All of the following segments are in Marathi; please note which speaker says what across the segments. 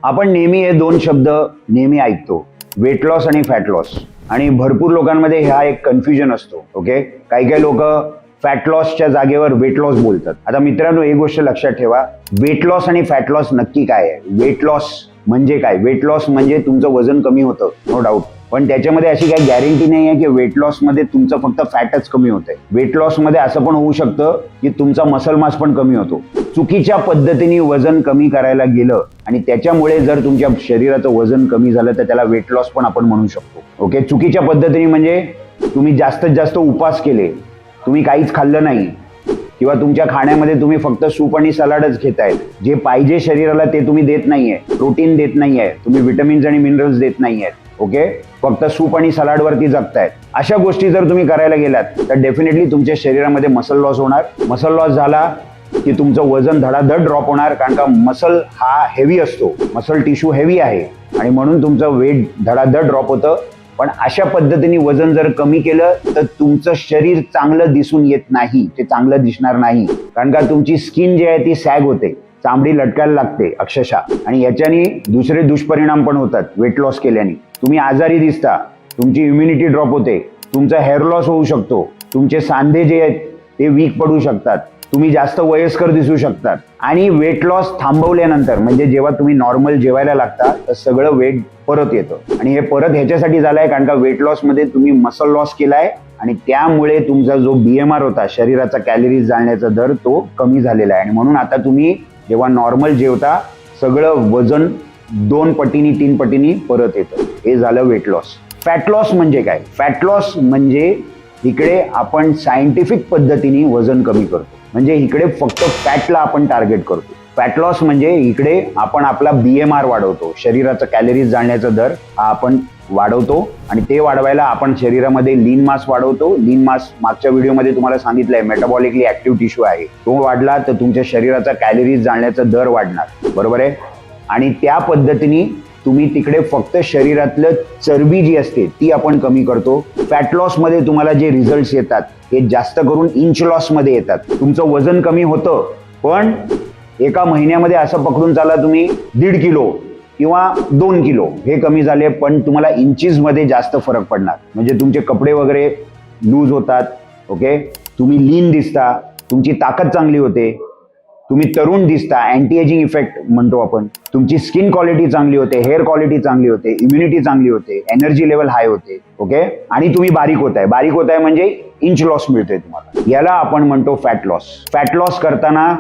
Speaker 1: आपण नेहमी हे दोन शब्द नेहमी ऐकतो, वेट लॉस आणि फॅट लॉस. आणि भरपूर लोकांमध्ये हा एक कन्फ्युजन असतो. ओके, काही काही लोक फॅट लॉसच्या जागेवर वेट लॉस बोलतात. आता मित्रांनो, एक गोष्ट लक्षात ठेवा, वेट लॉस आणि फॅट लॉस नक्की काय आहे. वेट लॉस म्हणजे काय? वेट लॉस म्हणजे तुमचं वजन कमी होतं, नो डाऊट. पण त्याच्यामध्ये अशी काही गॅरंटी नाही आहे की वेट लॉस मध्ये तुमचं फक्त फॅटच कमी होतंय. वेट लॉस मध्ये असं पण होऊ शकतं की तुमचा मसल मास पण कमी होतो. चुकीच्या पद्धतीने वजन कमी करायला गेलं आणि त्याच्यामुळे जर तुमच्या शरीराचं वजन कमी झालं तर त्याला वेट लॉस पण आपण म्हणू शकतो. ओके, चुकीच्या पद्धतीने म्हणजे तुम्ही जास्तीत जास्त उपवास केले, तुम्ही काहीच खाल्लं नाही, किंवा तुमच्या खाण्यामध्ये तुम्ही फक्त सूप आणि सलाडच घेताय. जे पाहिजे शरीराला ते तुम्ही देत नाहीये. प्रोटीन देत नाहीये, तुम्ही विटामिन्स आणि मिनरल्स देत नाहीये. ओके, फक्त सूप आणि सलाडवरती जगतायत. अशा गोष्टी जर तुम्ही करायला गेलात तर डेफिनेटली तुमच्या शरीरामध्ये मसल लॉस होणार. मसल लॉस झाला की तुमचं वजन धडाधड ड्रॉप होणार, कारण का मसल हा हेवी असतो, मसल टिश्यू हेवी आहे आणि म्हणून तुमचं वेट धडाधड ड्रॉप होतं. पण अशा पद्धतीने वजन जर कमी केलं तर तुमचं शरीर चांगलं दिसून येत नाही, ते चांगलं दिसणार नाही. कारण का तुमची स्किन जी आहे ती सॅग होते, चामडी लटकायला लागते अक्षरशः. आणि याच्याने दुसरे दुष्परिणाम पण होतात. वेट लॉस केल्याने तुम्ही आजारी दिसता, तुमची इम्युनिटी ड्रॉप होते, तुमचा हेअर लॉस होऊ शकतो, तुमचे सांधे जे आहेत ते वीक पडू शकतात, तुम्ही जास्त वयस्कर दिसू शकतात. आणि वेट लॉस थांबवल्यानंतर म्हणजे जेव्हा तुम्ही नॉर्मल जेवायला लागता तर सगळं वेट परत येतं. आणि हे परत ह्याच्यासाठी झालंय कारण का वेट लॉस मध्ये तुम्ही मसल लॉस केलाय आणि त्यामुळे तुमचा जो BMR होता, शरीराचा कॅलरीज जाळण्याचा दर, तो कमी झालेला आहे. आणि म्हणून आता तुम्ही जेव्हा नॉर्मल जेवता सगळं वजन 2 पटीनी 3 पटीनी परत येतं. हे झालं वेट लॉस. फॅट लॉस म्हणजे काय? फॅट लॉस म्हणजे इकडे आपण सायंटिफिक पद्धतीने वजन कमी करतो. म्हणजे इकडे फक्त फॅटला आपण टार्गेट करतो. फॅट लॉस म्हणजे इकडे आपण आपला BMR वाढवतो, शरीराचा कॅलरीज जाळण्याचा दर हा आपण वाढवतो. आणि ते वाढवायला आपण शरीरामध्ये लीन मास वाढवतो. लीन मास मागच्या व्हिडिओमध्ये तुम्हाला सांगितलंय मेटाबॉलिकली ऍक्टिव्ह टिश्यू आहे, तो वाढला तर तुमच्या शरीराचा कॅलरीज जाळण्याचा दर वाढणार, बरोबर आहे. आणि त्या पद्धतीने तुम्ही तिकडे फक्त शरीरातलं चरबी जी असते ती आपण कमी करतो. फॅट लॉस मध्ये तुम्हाला जे रिझल्ट्स येतात हे जास्त करून इंच लॉस मध्ये येतात. तुमचं वजन कमी होतं पण एका महिन्यामध्ये असं पकडून चाला तुम्ही 1.5 किलो किंवा 2 किलो हे कमी झाले, पण तुम्हाला इंचीस मध्ये जास्त फरक पडणार. म्हणजे तुमचे कपडे वगैरे लूज होतात. ओके, तुम्ही लीन दिसता, तुमची ताकद चांगली होते, तुम्ही तरुण दिसता, अँटी एजिंग इफेक्ट म्हणतो आपण, तुमची स्किन क्वालिटी चांगली होते, हेअर क्वालिटी चांगली होते, इम्युनिटी चांगली होते, एनर्जी लेवल हाय होते. ओके, आणि तुम्ही बारीक होताय. बारीक होताय म्हणजे इंच लॉस मिळतोय तुम्हाला. याला आपण म्हणतो फॅट लॉस. फॅट लॉस करताना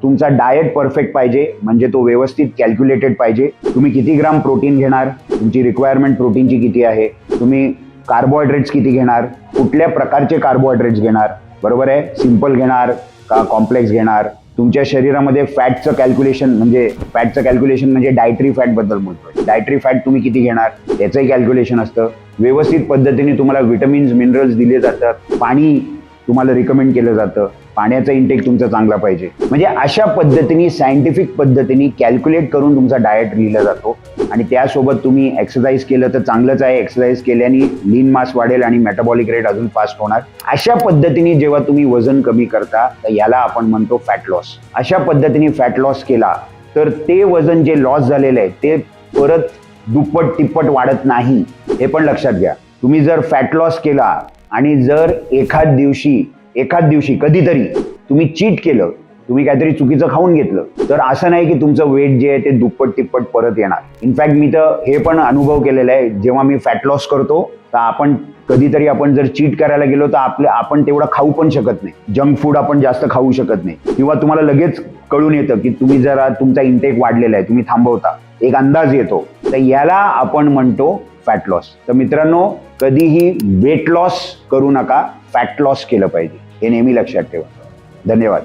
Speaker 1: तुमचा डाएट परफेक्ट पाहिजे, म्हणजे तो व्यवस्थित कॅल्क्युलेटेड पाहिजे. तुम्ही किती ग्राम प्रोटीन घेणार, तुमची रिक्वायरमेंट प्रोटीनची किती आहे, तुम्ही कार्बोहायड्रेट्स किती घेणार, कुठल्या प्रकारचे कार्बोहायड्रेट्स घेणार, बरोबर आहे, सिंपल घेणार का कॉम्प्लेक्स घेणार, तुमच्या शरीरामध्ये फॅटचं कॅल्क्युलेशन म्हणजे डायटरी फॅट बद्दल बोलतोय. डायटरी फॅट तुम्ही किती घेणार याचंही कॅल्क्युलेशन असतं. व्यवस्थित पद्धतीने तुम्हाला विटामिन्स मिनरल्स दिले जातात, पाणी तुम्हाला रिकमेंड केलं जातं, पाण्याचा इंटेक तुमचा चांगला पाहिजे. म्हणजे अशा पद्धतीने सायंटिफिक पद्धतीने कॅल्क्युलेट करून तुमचा डाएट लिहिला जातो. आणि त्यासोबत तुम्ही एक्सरसाइज केलं तर चांगलंच आहे. एक्सरसाइज केल्याने लीन मास वाढेल आणि मेटाबॉलिक रेट अजून फास्ट होणार. अशा पद्धतीने जेव्हा तुम्ही वजन कमी करता तर याला आपण म्हणतो फॅट लॉस. अशा पद्धतीने फॅट लॉस केला तर ते वजन जे लॉस झालेलं आहे ते परत दुप्पट तिप्पट वाढत नाही, हे पण लक्षात घ्या. तुम्ही जर फॅट लॉस केला आणि जर एखाद दिवशी कधीतरी तुम्ही चीट केलं, तुम्ही काहीतरी चुकीचं खाऊन घेतलं, तर असं नाही की तुमचं वेट जे आहे ते दुप्पट तिप्पट परत येणार. इनफॅक्ट मी तर हे पण अनुभव केलेला आहे, जेव्हा मी फॅट लॉस करतो तर आपण जर चीट करायला गेलो तर आपण तेवढं खाऊ पण शकत नाही. जंक फूड आपण जास्त खाऊ शकत नाही, किंवा तुम्हाला लगेच कळून येतं की तुम्ही जरा तुमचा इंटेक वाढलेला आहे, तुम्ही थांबवता, एक अंदाज येतो. तर याला आपण म्हणतो फॅट लॉस. तर मित्रांनो, कधीही वेट लॉस करू नका, फॅट लॉस केलं पाहिजे, हे नेहमी लक्षात ठेवा. धन्यवाद.